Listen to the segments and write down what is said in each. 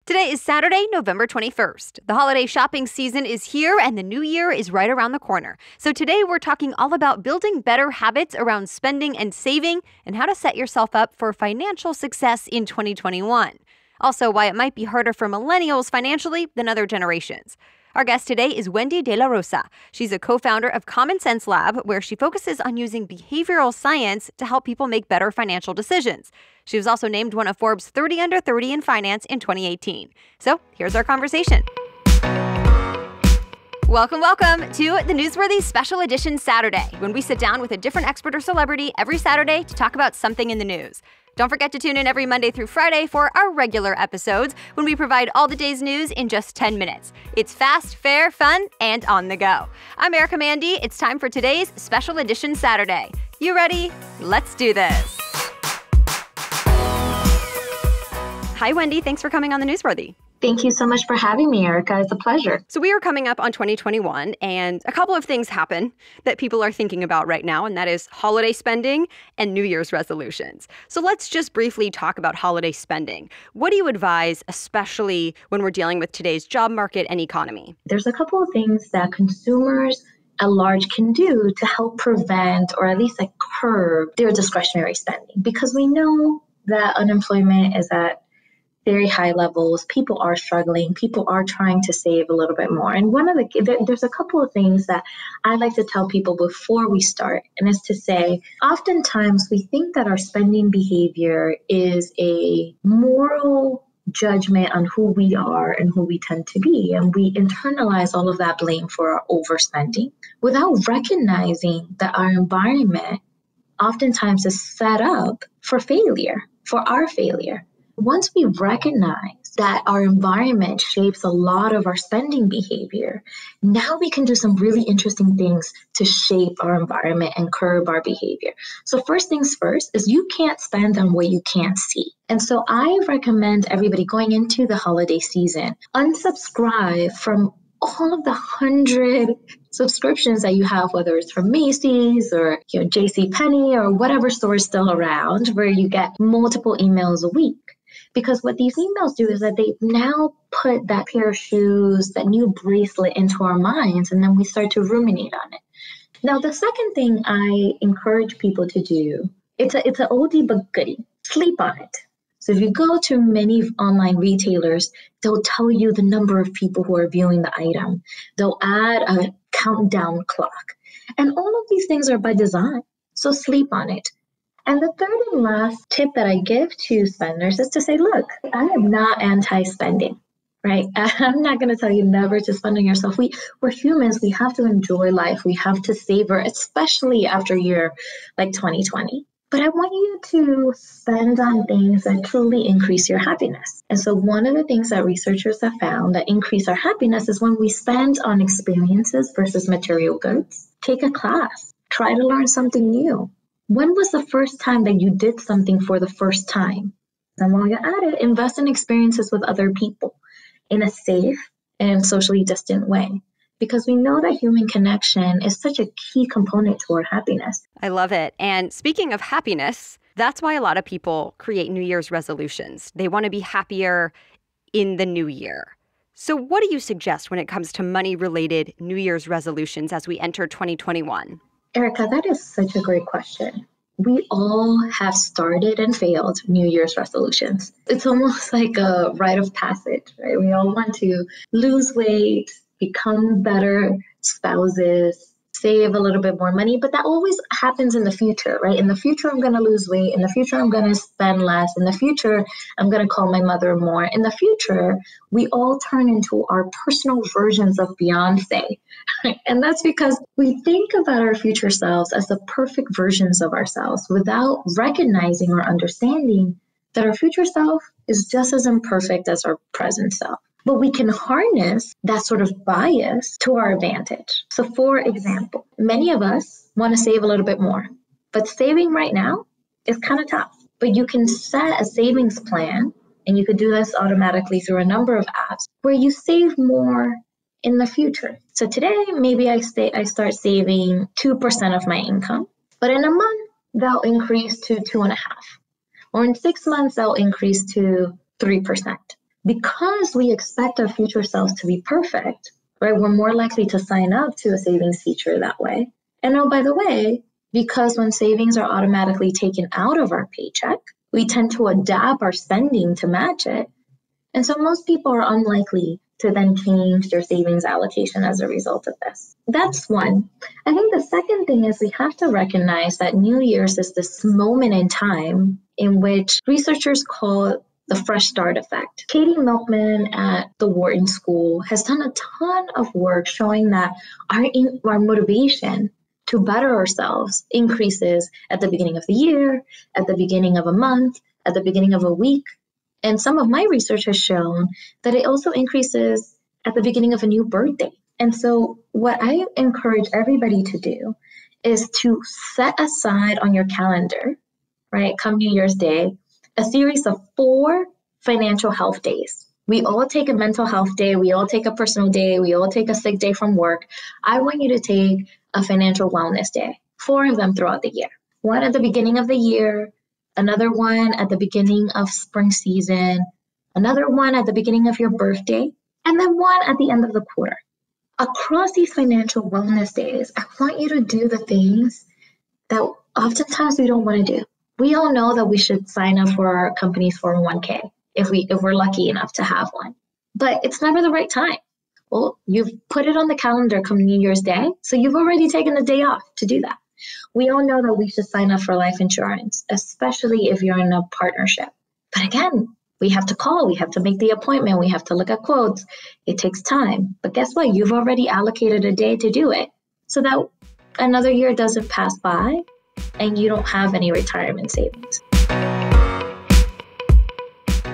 Today is Saturday, November 21st. The holiday shopping season is here and the new year is right around the corner. So today we're talking all about building better habits around spending and saving and how to set yourself up for financial success in 2021. Also, why it might be harder for millennials financially than other generations. Our guest today is Wendy De La Rosa. She's a co-founder of Common Sense Lab, where she focuses on using behavioral science to help people make better financial decisions. She was also named one of Forbes 30 Under 30 in Finance in 2018. So here's our conversation. Welcome to the Newsworthy Special Edition Saturday, when we sit down with a different expert or celebrity every Saturday to talk about something in the news. Don't forget to tune in every Monday through Friday for our regular episodes, when we provide all the day's news in just 10 minutes. It's fast, fair, fun, and on the go. I'm Erica Mandy. It's time for today's Special Edition Saturday. You ready? Let's do this. Hi, Wendy. Thanks for coming on the Newsworthy. Thank you so much for having me, Erica. It's a pleasure. So we are coming up on 2021, and a couple of things happen that people are thinking about right now, and that is holiday spending and New Year's resolutions. So let's just briefly talk about holiday spending. What do you advise, especially when we're dealing with today's job market and economy? There's a couple of things that consumers at large can do to help prevent or at least curb their discretionary spending, because we know that unemployment is at very high levels. People are struggling. People are trying to save a little bit more. And there's a couple of things that I like to tell people before we start, and is to say, oftentimes we think that our spending behavior is a moral judgment on who we are and who we tend to be. And we internalize all of that blame for our overspending without recognizing that our environment oftentimes is set up for failure, for our failure. Once we recognize that our environment shapes a lot of our spending behavior, now we can do some really interesting things to shape our environment and curb our behavior. So first things first is you can't spend on what you can't see. And so I recommend everybody going into the holiday season, unsubscribe from all of the 100 subscriptions that you have, whether it's from Macy's or JCPenney or whatever store is still around, where you get multiple emails a week. Because what these emails do is that they now put that pair of shoes, that new bracelet into our minds, and then we start to ruminate on it. Now, the second thing I encourage people to do, it's an oldie but goodie, sleep on it. So if you go to many online retailers, they'll tell you the number of people who are viewing the item. They'll add a countdown clock. And all of these things are by design. So sleep on it. And the third and last tip that I give to spenders is to say, look, I am not anti-spending, right? I'm not going to tell you never to spend on yourself. We're humans. We have to enjoy life. We have to savor, especially after a year like 2020. But I want you to spend on things that truly increase your happiness. And so one of the things that researchers have found that increase our happiness is when we spend on experiences versus material goods. Take a class. Try to learn something new. When was the first time that you did something for the first time? And while you're at it, invest in experiences with other people in a safe and socially distant way. Because we know that human connection is such a key component to our happiness. I love it. And speaking of happiness, that's why a lot of people create New Year's resolutions. They want to be happier in the new year. So what do you suggest when it comes to money-related New Year's resolutions as we enter 2021? Erica, that is such a great question. We all have started and failed New Year's resolutions. It's almost like a rite of passage, right? We all want to lose weight, become better spouses, save a little bit more money, but that always happens in the future, right? In the future, I'm going to lose weight. In the future, I'm going to spend less. In the future, I'm going to call my mother more. In the future, we all turn into our personal versions of Beyonce. And that's because we think about our future selves as the perfect versions of ourselves without recognizing or understanding that our future self is just as imperfect as our present self. But we can harness that sort of bias to our advantage. So for example, many of us want to save a little bit more, but saving right now is kind of tough. But you can set a savings plan, and you could do this automatically through a number of apps, where you save more in the future. So today, maybe I start saving 2% of my income, but in a month, that'll increase to 2.5%. Or in 6 months, that'll increase to 3%. because we expect our future selves to be perfect, right? We're more likely to sign up to a savings feature that way. And oh, by the way, because when savings are automatically taken out of our paycheck, we tend to adapt our spending to match it. And so most people are unlikely to then change their savings allocation as a result of this. That's one. I think the second thing is we have to recognize that New Year's is this moment in time in which researchers call the fresh start effect. Katie Milkman at the Wharton School has done a ton of work showing that our motivation to better ourselves increases at the beginning of the year, at the beginning of a month, at the beginning of a week. And some of my research has shown that it also increases at the beginning of a new birthday. And so what I encourage everybody to do is to set aside on your calendar, right, come New Year's Day, a series of 4 financial health days. We all take a mental health day. We all take a personal day. We all take a sick day from work. I want you to take a financial wellness day, 4 of them throughout the year. One at the beginning of the year, another one at the beginning of spring season, another one at the beginning of your birthday, and then one at the end of the quarter. Across these financial wellness days, I want you to do the things that oftentimes we don't want to do. We all know that we should sign up for our company's 401k if we're lucky enough to have one, but it's never the right time. Well, you've put it on the calendar come New Year's Day, so you've already taken the day off to do that. We all know that we should sign up for life insurance, especially if you're in a partnership. But again, we have to call, we have to make the appointment, we have to look at quotes. It takes time. But guess what? You've already allocated a day to do it so that another year doesn't pass by and you don't have any retirement savings.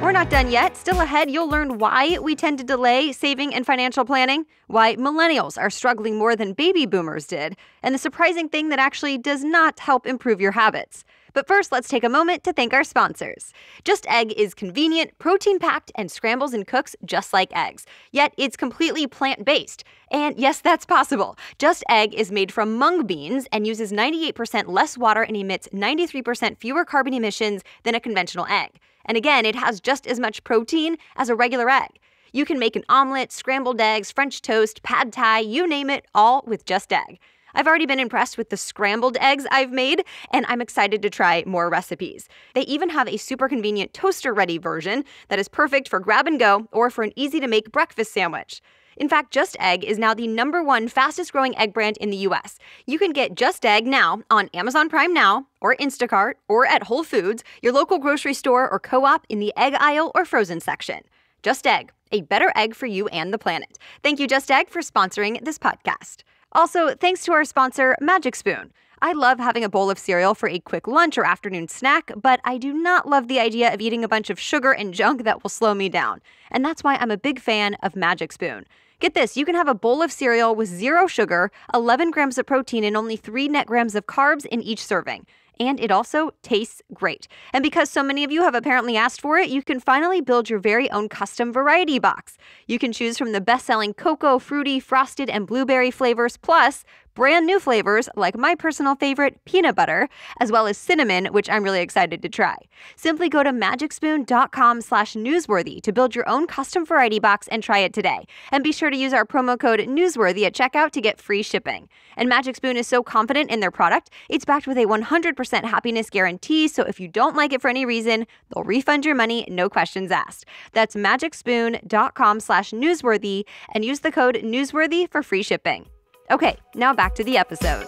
We're not done yet. Still ahead, you'll learn why we tend to delay saving and financial planning, why millennials are struggling more than baby boomers did, and the surprising thing that actually does not help improve your habits. But first, let's take a moment to thank our sponsors. Just Egg is convenient, protein-packed, and scrambles and cooks just like eggs. Yet it's completely plant-based. And yes, that's possible. Just Egg is made from mung beans and uses 98% less water and emits 93% fewer carbon emissions than a conventional egg. And again, it has just as much protein as a regular egg. You can make an omelet, scrambled eggs, French toast, pad thai, you name it, all with Just Egg. I've already been impressed with the scrambled eggs I've made, and I'm excited to try more recipes. They even have a super convenient toaster-ready version that is perfect for grab and go or for an easy-to-make breakfast sandwich. In fact, Just Egg is now the #1 fastest-growing egg brand in the U.S. You can get Just Egg now on Amazon Prime Now, or Instacart, or at Whole Foods, your local grocery store or co-op in the egg aisle or frozen section. Just Egg, a better egg for you and the planet. Thank you, Just Egg, for sponsoring this podcast. Also, thanks to our sponsor, Magic Spoon. I love having a bowl of cereal for a quick lunch or afternoon snack, but I do not love the idea of eating a bunch of sugar and junk that will slow me down. And that's why I'm a big fan of Magic Spoon. Get this, you can have a bowl of cereal with 0 sugar, 11 grams of protein, and only 3 net grams of carbs in each serving. And it also tastes great. And because so many of you have apparently asked for it, you can finally build your very own custom variety box. You can choose from the best-selling cocoa, fruity, frosted, and blueberry flavors, plus brand new flavors like my personal favorite, peanut butter, as well as cinnamon, which I'm really excited to try. Simply go to magicspoon.com/newsworthy to build your own custom variety box and try it today. And be sure to use our promo code newsworthy at checkout to get free shipping. And Magic Spoon is so confident in their product, it's backed with a 100% happiness guarantee, so if you don't like it for any reason, they'll refund your money, no questions asked. That's magicspoon.com/newsworthy and use the code newsworthy for free shipping. Okay, now back to the episode.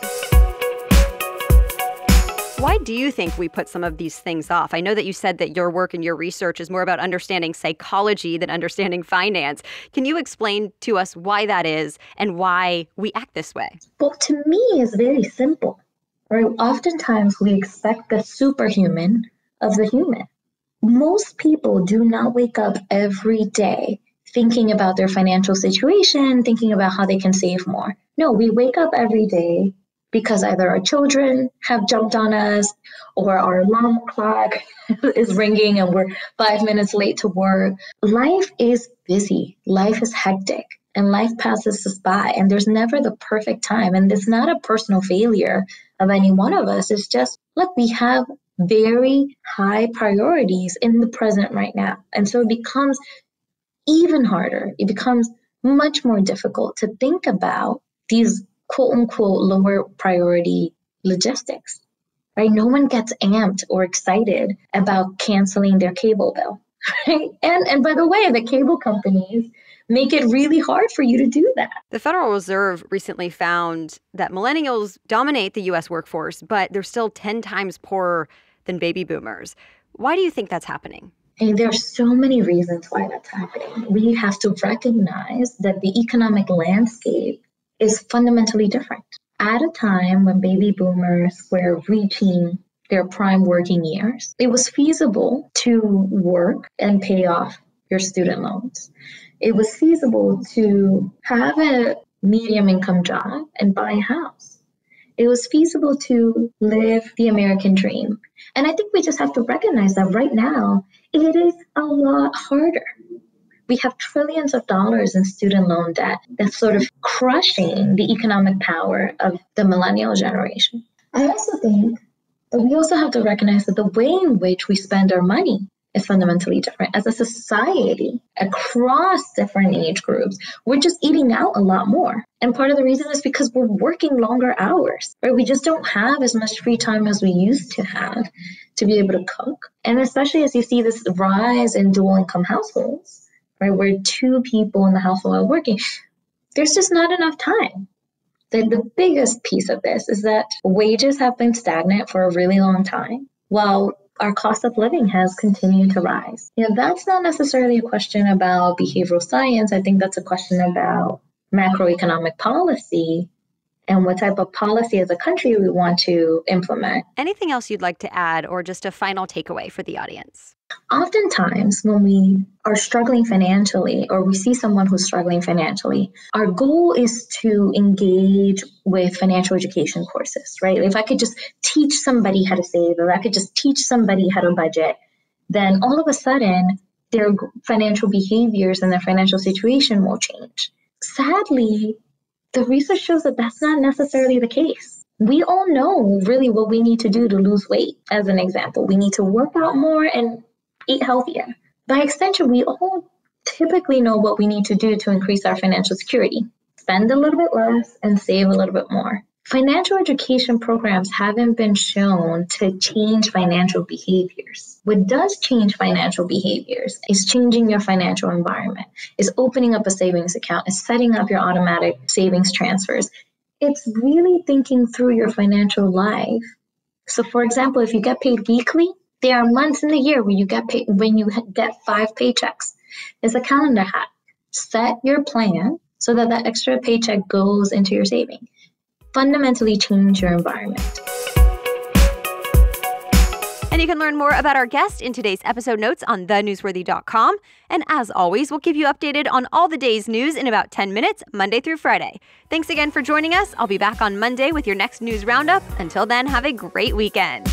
Why do you think we put some of these things off? I know that you said that your work and your research is more about understanding psychology than understanding finance. Can you explain to us why that is and why we act this way? Well, to me, it's very simple. Right? Oftentimes, we expect the superhuman of the human. Most people do not wake up every day thinking about their financial situation, thinking about how they can save more. No, we wake up every day because either our children have jumped on us or our alarm clock is ringing and we're 5 minutes late to work. Life is busy. Life is hectic. And life passes us by. And there's never the perfect time. And it's not a personal failure of any one of us. It's just, look, we have very high priorities in the present right now. And so it becomes even harder. It becomes much more difficult to think about these quote unquote lower priority logistics, right? No one gets amped or excited about canceling their cable bill, right? And by the way, the cable companies make it really hard for you to do that. The Federal Reserve recently found that millennials dominate the U.S. workforce, but they're still 10 times poorer than baby boomers. Why do you think that's happening? And there are so many reasons why that's happening. We have to recognize that the economic landscape is fundamentally different. At a time when baby boomers were reaching their prime working years, it was feasible to work and pay off your student loans. It was feasible to have a medium income job and buy a house. It was feasible to live the American dream. And I think we just have to recognize that right now, it is a lot harder. We have trillions of dollars in student loan debt that's sort of crushing the economic power of the millennial generation. I also think that we also have to recognize that the way in which we spend our money is fundamentally different. As a society, across different age groups, we're just eating out a lot more. And part of the reason is because we're working longer hours, right? We just don't have as much free time as we used to have to be able to cook. And especially as you see this rise in dual income households, right, where two people in the household are working, there's just not enough time. The biggest piece of this is that wages have been stagnant for a really long time, while our cost of living has continued to rise. That's not necessarily a question about behavioral science. I think that's a question about macroeconomic policy and what type of policy as a country we want to implement. Anything else you'd like to add, or just a final takeaway for the audience? Oftentimes, when we are struggling financially, or we see someone who's struggling financially, our goal is to engage with financial education courses, right? If I could just teach somebody how to save, or I could just teach somebody how to budget, then all of a sudden, their financial behaviors and their financial situation will change. Sadly, the research shows that that's not necessarily the case. We all know really what we need to do to lose weight. As an example, we need to work out more and eat healthier. By extension, we all typically know what we need to do to increase our financial security. Spend a little bit less and save a little bit more. Financial education programs haven't been shown to change financial behaviors. What does change financial behaviors is changing your financial environment, is opening up a savings account, is setting up your automatic savings transfers. It's really thinking through your financial life. So for example, if you get paid weekly, there are months in the year where you get paid, when you get 5 paychecks. It's a calendar hack. Set your plan so that that extra paycheck goes into your saving. Fundamentally change your environment. And you can learn more about our guest in today's episode notes on thenewsworthy.com. And as always, we'll keep you updated on all the day's news in about 10 minutes, Monday through Friday. Thanks again for joining us. I'll be back on Monday with your next news roundup. Until then, have a great weekend.